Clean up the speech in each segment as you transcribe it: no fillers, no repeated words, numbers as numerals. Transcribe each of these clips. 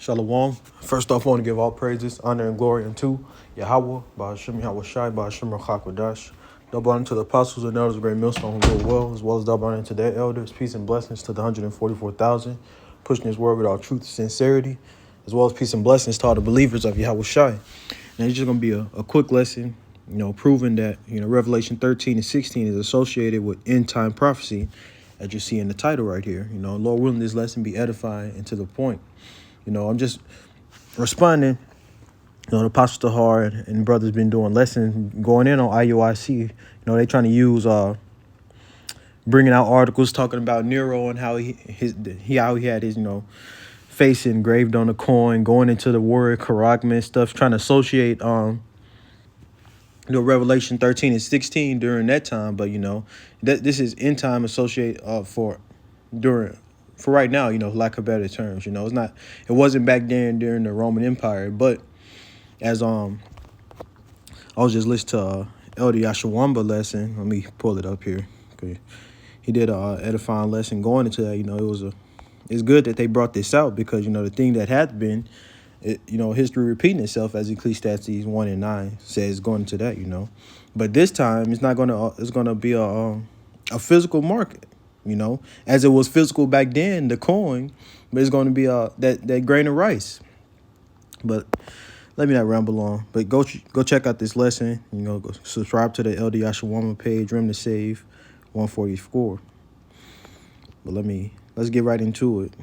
Shalom. First off, I want to give all praises, honor, and glory unto Yahweh, Ba'ashem Yahweh Shai, Ba'ashem Rachakwadash. Double honor to the apostles and elders of Great Millstone who go well as double honor to their elders. Peace and blessings to the 144,000, pushing his word with all truth and sincerity, as well as peace and blessings to all the believers of Yahweh Shai. Now, it's just going to be a quick lesson, proving that, Revelation 13 and 16 is associated with end time prophecy, as you see in the title right here. Lord willing, this lesson be edifying and to the point. I'm just responding. The Apostle Tahar and brothers been doing lessons going in on IUIC. They trying to use bringing out articles talking about Nero and how he had his face engraved on the coin, going into the word charagma and stuff, trying to associate Revelation 13 and 16 during that time. But that this is end time associate for right now, lack of better terms. It wasn't back then during the Roman Empire, but as I was just listening to Elder Yashawamba lesson. Let me pull it up here. Okay, he did a edifying lesson going into that. It's good that they brought this out because the thing that had been, history repeating itself, as Ecclesiastes 1:9 says, going into that. But this time it's not gonna. It's gonna be a physical market. As it was physical back then, the coin, but it's going to be that grain of rice. But let me not ramble on. But go check out this lesson. Go subscribe to the LD Yashawama page, Rem to Save 144. But let's get right into it.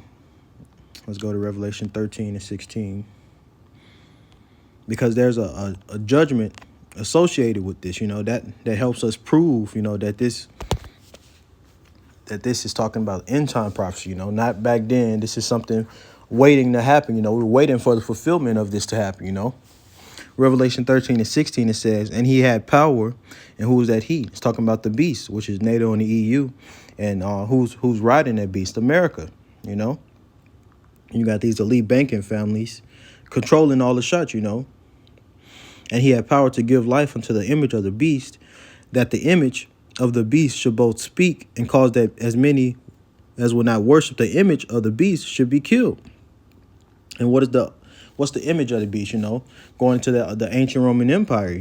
Let's go to Revelation 13 and 16. Because there's a judgment associated with this, that helps us prove, that this is talking about end time prophecy, not back then. This is something waiting to happen. We're waiting for the fulfillment of this to happen, Revelation 13 and 16, it says, and he had power. And who is that he? It's talking about the beast, which is NATO and the EU. And who's riding that beast? America, You got these elite banking families controlling all the shots, And he had power to give life unto the image of the beast, that the image of the beast should both speak and cause that as many as will not worship the image of the beast should be killed. And what's the image of the beast? Going into the ancient Roman Empire.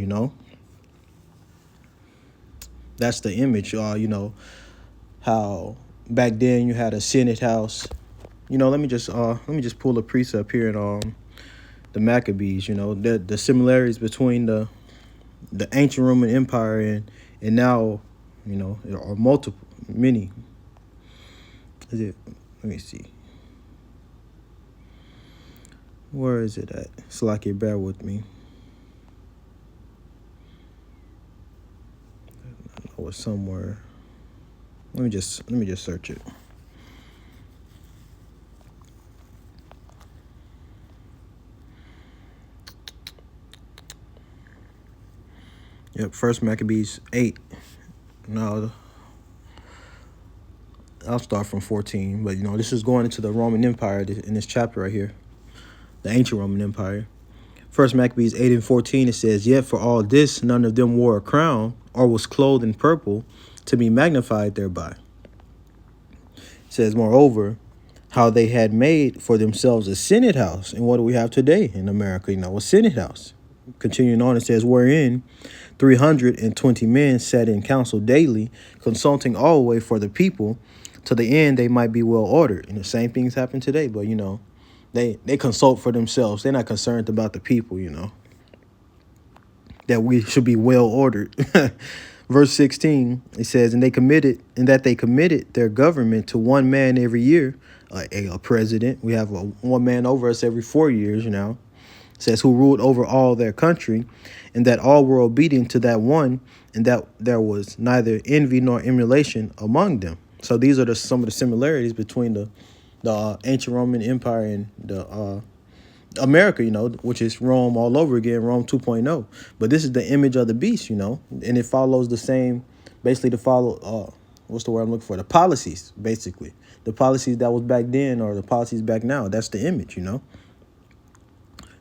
That's the image. How back then you had a Senate house. Let me just pull a precept here in the Maccabees. The similarities between the ancient Roman Empire and now. There are many. Is it? Let me see. Where is it at? Slacky, bear with me. I know it's somewhere. Let me just search it. Yep, First Maccabees 8. No, I'll start from 14, but this is going into the Roman Empire in this chapter right here, the ancient Roman Empire. First Maccabees 8 and 14, it says, yet for all this none of them wore a crown or was clothed in purple to be magnified thereby. It says, moreover, how they had made for themselves a Senate house. And what do we have today in America? A Senate house. Continuing on, it says, wherein 320 men sat in council daily, consulting always for the people, to the end they might be well ordered. And the same things happen today, but they consult for themselves. They're not concerned about the people, that we should be well ordered. Verse 16, it says, and they committed their government to one man every year, a president. We have one man over us every 4 years, It says, who ruled over all their country, and that all were obedient to that one, and that there was neither envy nor emulation among them. So these are some of the similarities between the ancient Roman Empire and the America, which is Rome all over again, Rome 2.0. But this is the image of the beast, and it follows the same, basically to follow, what's the word I'm looking for? The policies, basically. The policies that was back then or the policies back now. That's the image,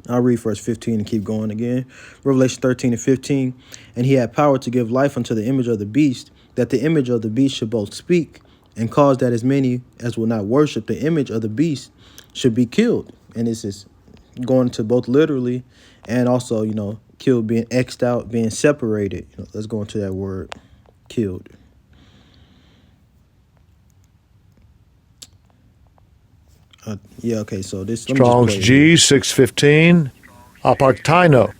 I'll read verse 15 and keep going again. Revelation 13 and 15. And he had power to give life unto the image of the beast, that the image of the beast should both speak and cause that as many as will not worship the image of the beast should be killed. And this is going to both literally and also, killed, being X'd out, being separated. Let's go into that word, killed. Yeah, okay, so this, let me just Strong's play it here. G 615. Apartaino.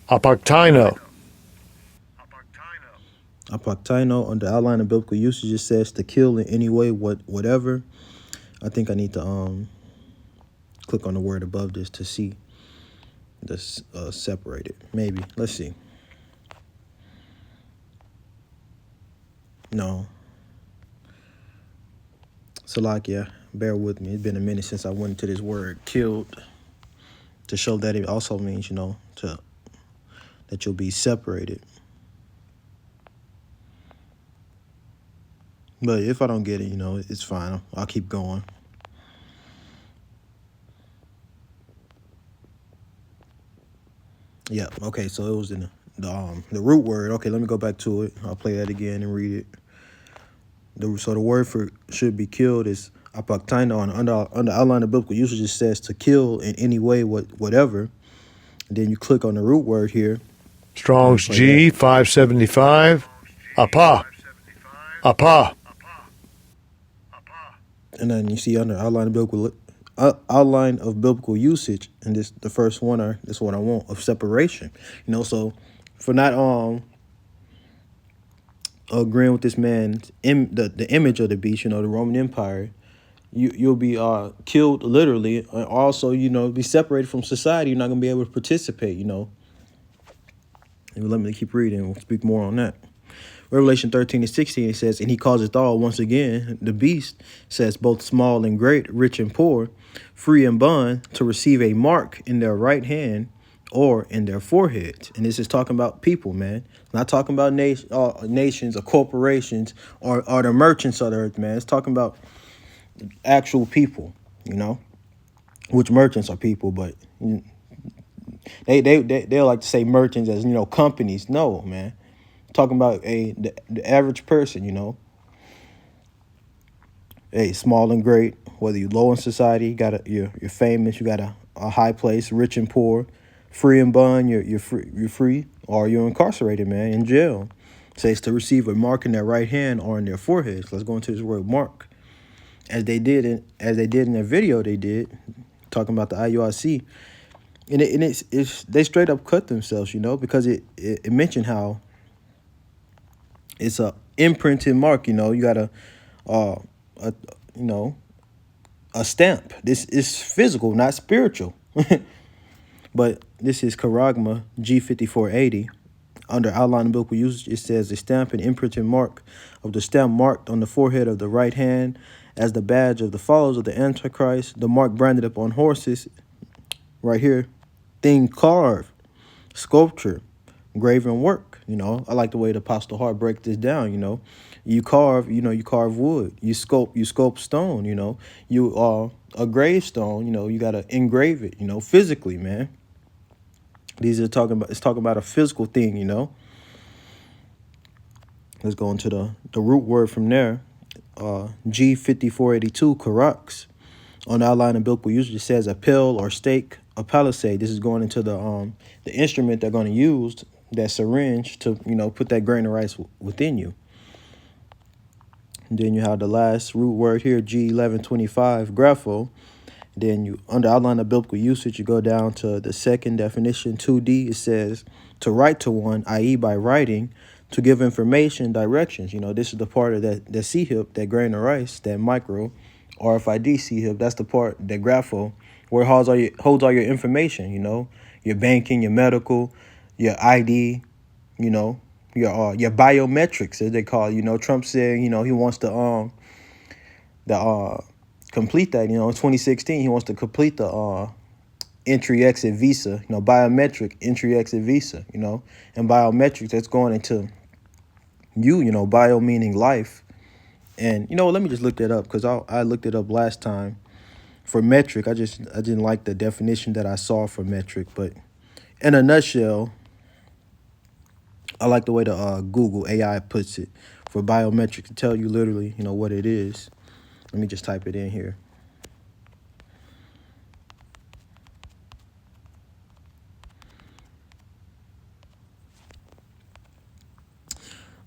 Apartaino. Apoctino, on the outline of biblical usage, it says to kill in any way, whatever. I think I need to click on the word above this to see this separated. Maybe. Let's see. No. Salakia, bear with me. It's been a minute since I went into this word killed, to show that it also means, that you'll be separated. But if I don't get it, it's fine. I'll keep going. Yeah, okay, so it was in the root word. Okay, let me go back to it. I'll play that again and read it. So the word for should be killed is apaktaino. Under outline of biblical usage, it says to kill in any way, whatever. And then you click on the root word here. Strong's G 575. Apa. Apa. And then you see under outline of biblical usage, and this the first one, this one I want, of separation. So for not agreeing with this man's the image of the beast, the Roman Empire, you'll be killed literally, and also be separated from society. You're not gonna be able to participate. And let me keep reading. We'll speak more on that. Revelation 13:16, it says, and he causeth all, once again, the beast says, both small and great, rich and poor, free and bond, to receive a mark in their right hand or in their foreheads. And this is talking about people, man. Not talking about nations or corporations or the merchants of the earth, man. It's talking about actual people, which merchants are people, but they like to say merchants as, companies. No, man. Talking about the average person, small and great, whether you're low in society, you're famous, you got a high place, rich and poor, free and bond, you're free, or you're incarcerated, man, in jail. It says to receive a mark in their right hand or in their foreheads. Let's go into this word mark, as they did in their video. They did talking about the IUIC, and it's they straight up cut themselves, because it mentioned how it's a imprinted mark. You got a stamp. This is physical, not spiritual. But this is Charagma G5480. Under outline of biblical usage, it says a stamp and imprinted mark of the stamp marked on the forehead of the right hand as the badge of the followers of the Antichrist. The mark branded upon horses, right here, thing carved, sculpture, graven work. I like the way the Apostle Hart breaks this down. You carve wood, you sculpt stone. You are a gravestone. You gotta engrave it. Physically, man. It's talking about a physical thing. Let's go into the root word from there. G5482, karax. On the outline of biblical usage, it says a pill or stake, a palisade. This is going into the instrument they're going to use, that syringe, to put that grain of rice within you. And then you have the last root word here, G1125, grapho. Then you, under outline of biblical usage, you go down to the second definition, 2D. It says to write to one, i.e. by writing, to give information, directions. This is the part of that C-hip, that grain of rice, that micro RFID C-hip. That's the part, that grapho, where it holds all your information, your banking, your medical, your ID, your biometrics, as they call it. Trump said, he wants to complete that. In 2016, he wants to complete the entry exit visa, biometric entry exit visa, and biometrics, that's going into bio meaning life. And let me just look that up, because I looked it up last time for metric. I didn't like the definition that I saw for metric, but in a nutshell, I like the way the Google AI puts it. for biometrics to tell you literally, what it is. Let me just type it in here.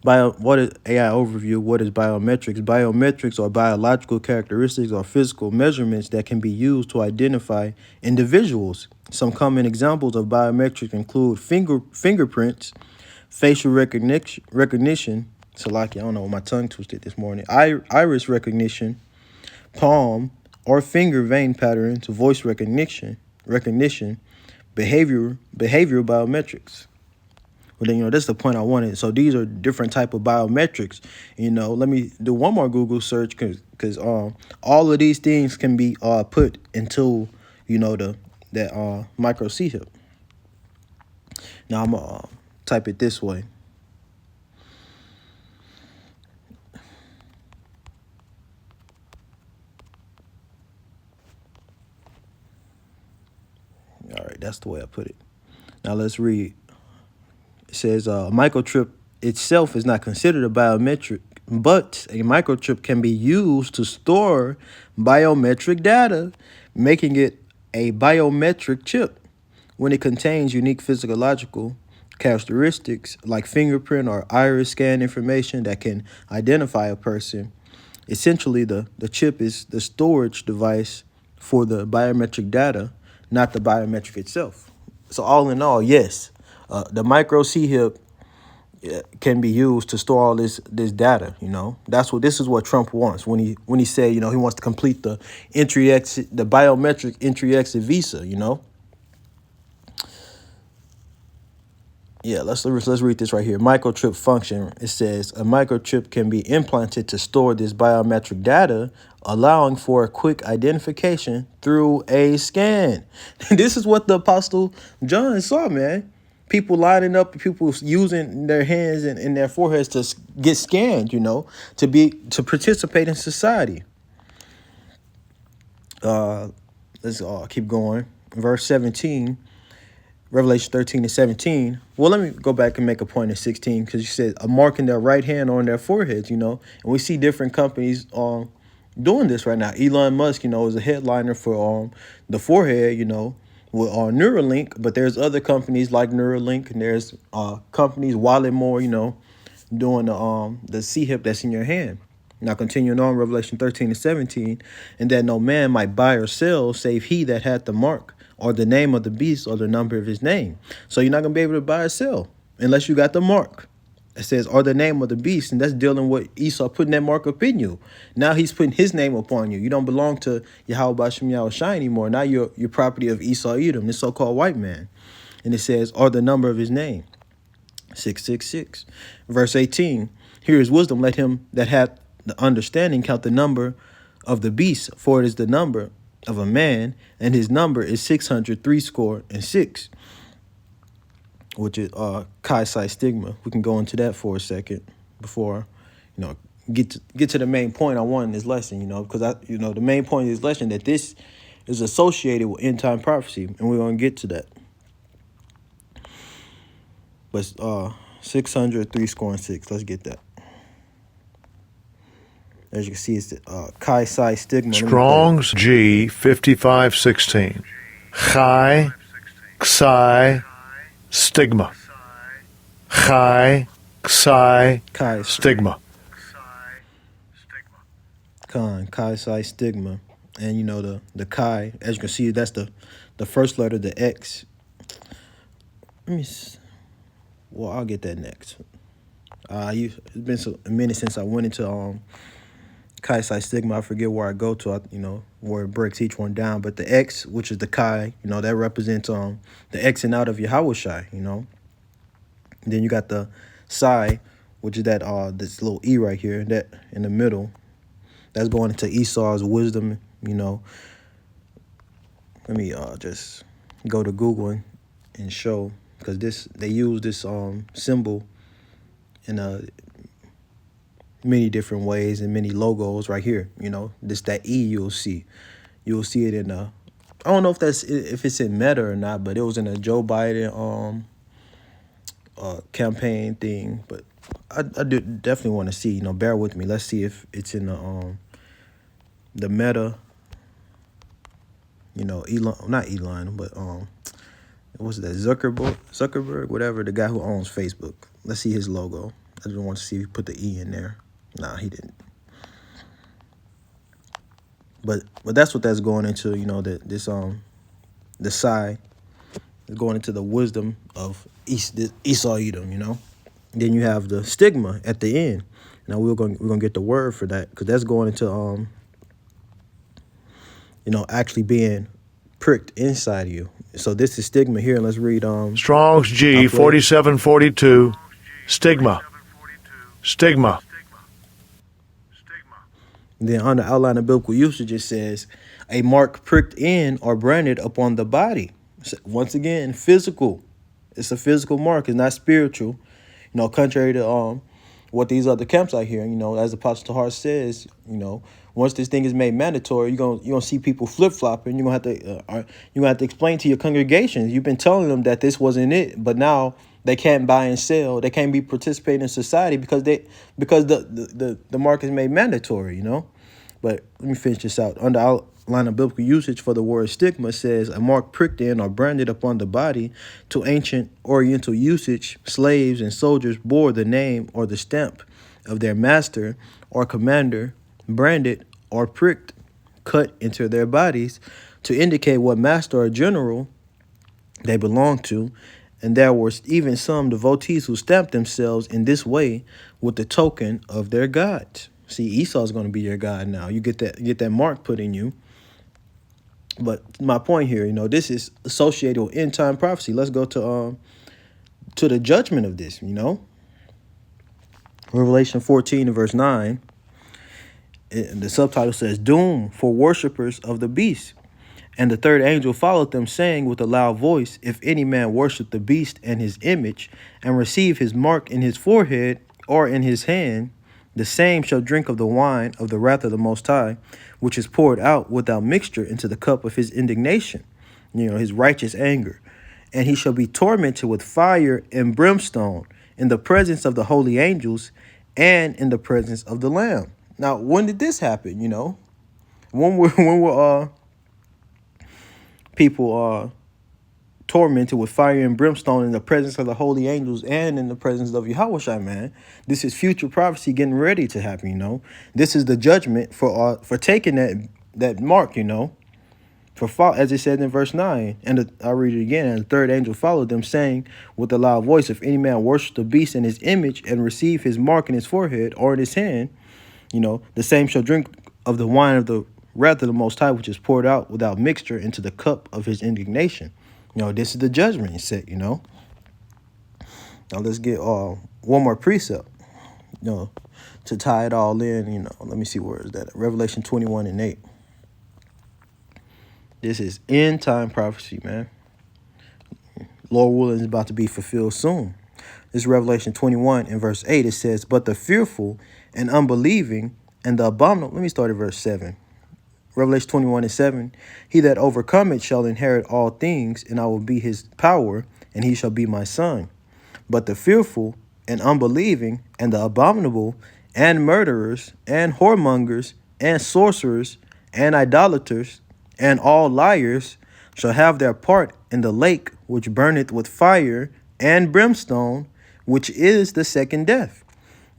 What is AI overview? What is biometrics? Biometrics are biological characteristics or physical measurements that can be used to identify individuals. Some common examples of biometrics include fingerprints, facial recognition. So, like, I don't know, my tongue twisted this morning. Iris recognition, palm or finger vein patterns, voice recognition, behavioral biometrics. Well, then, that's the point I wanted. So these are different type of biometrics. Let me do one more Google search because all of these things can be put into that micro C hip. Now I'm gonna type it this way. All right, that's the way I put it. Now let's read. It says a microchip itself is not considered a biometric, but a microchip can be used to store biometric data, making it a biometric chip. When it contains unique physiological characteristics like fingerprint or iris scan information that can identify a person. Essentially, the chip is the storage device for the biometric data, not the biometric itself. So all in all, yes, the micro C hip can be used to store all this data. This is what Trump wants when he said he wants to complete the biometric entry exit visa. Yeah, let's read this right here. Microchip function. It says a microchip can be implanted to store this biometric data, allowing for a quick identification through a scan. This is what the Apostle John saw, man. People lining up, people using their hands and their foreheads to get scanned, to participate in society. Let's keep going. Verse 17. Revelation 13-17. Well, let me go back and make a point in 16 because you said a mark in their right hand or on their foreheads, and we see different companies doing this right now. Elon Musk, is a headliner for the forehead, with Neuralink, but there's other companies like Neuralink, and there's companies Wallet More, doing the C hip that's in your hand. Now continuing on, Revelation 13-17, and that no man might buy or sell save he that hath the mark or the name of the beast or the number of his name. So you're not going to be able to buy or sell unless you got the mark. It says, or the name of the beast, and that's dealing with Esau putting that mark up in you. Now he's putting his name upon you. You don't belong to Yahweh Shem Yahushai anymore. Now you're property of Esau Edom, this so-called white man. And it says, or the number of his name, 666. Verse 18, here is wisdom. Let him that hath the understanding count the number of the beast, for it is the number of a man, and his number is 666, which is Chi Psi stigma. We can go into that for a second before, get to the main point I want in this lesson, because the main point of this lesson that this is associated with end time prophecy, and we're gonna get to that. But 666, let's get that. As you can see, it's Chi Psi stigma. Strong's G 5516. Chi Psi stigma. Chi Psi stigma. Chi Psi stigma. And the Chi, as you can see, that's the first letter, the X. I'll get that next. It's been a minute since I went into Chi Psi stigma. I forget where I go to, where it breaks each one down. But the X, which is the Chi, that represents the X and out of Yahushai, Then you got the Psi, which is that this little E right here, that in the middle. That's going into Esau's wisdom, Let me just go to Google and show, because they use this symbol in many different ways and many logos right here. That E you'll see it in I don't know if it's in Meta or not, but it was in a Joe Biden campaign thing, but I do definitely want to see. Bear with me. Let's see if it's in the Meta. Elon, not Elon, but what's that? Zuckerberg, whatever, the guy who owns Facebook. Let's see his logo. I just want to see if he put the E in there. Nah, he didn't. But that's what that's going into. The Psi is going into the wisdom of Esau Edom. Then you have the stigma at the end. Now we're gonna get the word for that, because that's going into actually being pricked inside of you. So this is stigma here. Let's read Strong's G 4742. Stigma. Stigma. Then on the outline of biblical usage, it says a mark pricked in or branded upon the body. So once again, physical. It's a physical mark. It's not spiritual. Contrary to what these other camps out here, as Apostle Tahar says, once this thing is made mandatory, you're gonna see people flip flopping. You're gonna have to explain to your congregations. You've been telling them that this wasn't it, but now they can't buy and sell. They can't be participating in society because the mark is made mandatory. But let me finish this out. Under outline of biblical usage for the word stigma says a mark pricked in or branded upon the body. To ancient Oriental usage, slaves and soldiers bore the name or the stamp of their master or commander, branded or pricked, cut into their bodies to indicate what master or general they belonged to. And there were even some devotees who stamped themselves in this way with the token of their gods. See, Esau's going to be your god now. You get that mark put in you. But my point here, this is associated with end time prophecy. Let's go to the judgment of this. Revelation 14 and verse 9. The subtitle says, "Doom for worshipers of the beast. And the third angel followed them, saying with a loud voice, If any man worship the beast and his image, and receive his mark in his forehead or in his hand, the same shall drink of the wine of the wrath of the Most High, which is poured out without mixture into the cup of his indignation," his righteous anger. "And he shall be tormented with fire and brimstone in the presence of the holy angels and in the presence of the Lamb." Now, when did this happen? When were people tormented with fire and brimstone in the presence of the holy angels and in the presence of Yahushua, man? This is future prophecy getting ready to happen. This is the judgment for taking that mark. As it said in verse 9, and I'll read it again. "And the third angel followed them, saying with a loud voice, If any man worship the beast and his image, and receive his mark in his forehead or in his hand, the same shall drink of the wine of the wrath of the Most High, which is poured out without mixture into the cup of his indignation." This is the judgment set. Now let's get one more precept, to tie it all in. Let me see, where is that? Revelation 21 and 8. This is end time prophecy, man. Lord willing, is about to be fulfilled soon. This is Revelation 21 and verse 8. It says, "But the fearful and unbelieving and the abominable," let me start at verse 7. Revelation 21 and 7, "He that overcometh shall inherit all things, and I will be his power, and he shall be my son. But the fearful and unbelieving and the abominable and murderers and whoremongers and sorcerers and idolaters and all liars shall have their part in the lake which burneth with fire and brimstone, which is the second death."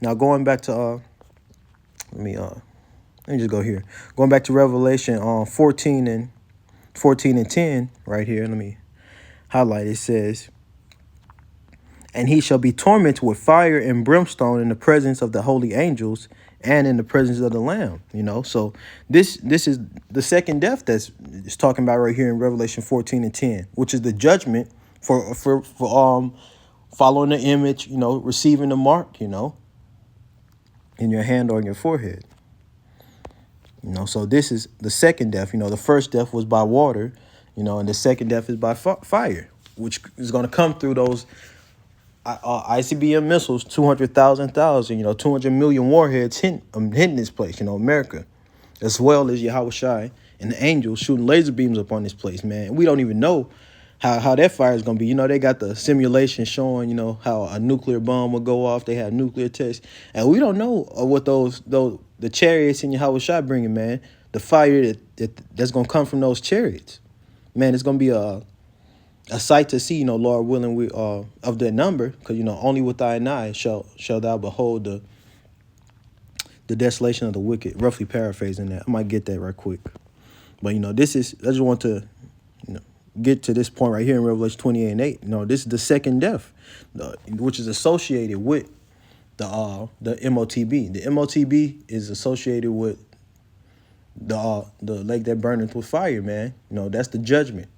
Now going back to let me just go here. Going back to Revelation 14 and 10 right here. Let me highlight. It says, "And he shall be tormented with fire and brimstone in the presence of the holy angels and in the presence of the Lamb." So this is the second death that's talking about right here in Revelation 14 and 10, which is the judgment for following the image, receiving the mark, in your hand or in your forehead. So this is the second death. The first death was by water, and the second death is by fire, which is going to come through those ICBM missiles, 200,000, 200 million warheads hitting this place, America, as well as Yahushua and the angels shooting laser beams upon this place, man. We don't even know how that fire is gonna be. You know, they got the simulation showing, you know, how a nuclear bomb will go off. They have nuclear tests, and we don't know what those the chariots in Yahweh Shai bringing, man. The fire that's gonna come from those chariots, man. It's gonna be a sight to see. You know, Lord willing, we of that number, because you know, only with thine eyes shall thou behold the desolation of the wicked. Roughly paraphrasing that. I might get that right quick, but you know, this is I just want to, you know, get to this point right here in Revelation 28:8. You know, this is the second death, which is associated with the MOTB. The MOTB is associated with the lake that burneth with fire, man. You know, that's the judgment.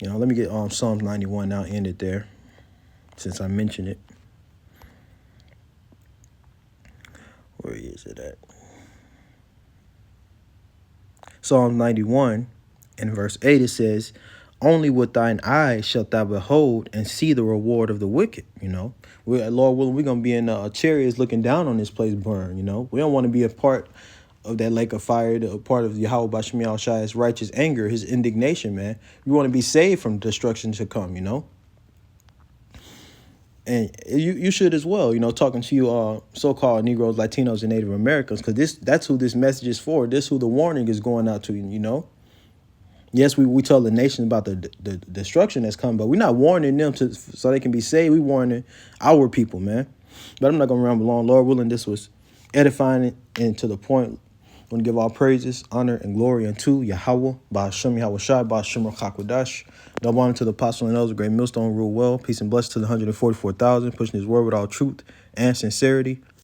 You know, let me get Psalms 91 now, end it there, since I mentioned it. Where is it at? Psalm 91 and verse 8, it says, only with thine eyes shalt thou behold and see the reward of the wicked. You know, Lord willing, we're going to be in chariots looking down on this place burn. You know, we don't want to be a part of that lake of fire, a part of Yahweh Bashmi Al-Shai's righteous anger, his indignation, man. We want to be saved from destruction to come, you know. And you should as well, you know, talking to you so-called Negroes, Latinos, and Native Americans, because that's who this message is for. This who the warning is going out to, you know. Yes, we tell the nation about the destruction that's coming, but we're not warning them so they can be saved. We warning our people, man. But I'm not going to ramble on. Lord willing, this was edifying and to the point. I want to give all praises, honor, and glory unto Yahweh, Ba'ashem Yahweh Shai, Ba'ashem Rachakwadash. Double honor to the apostle and elders, great millstone, rule well. Peace and blessings to the 144,000, pushing his word with all truth and sincerity.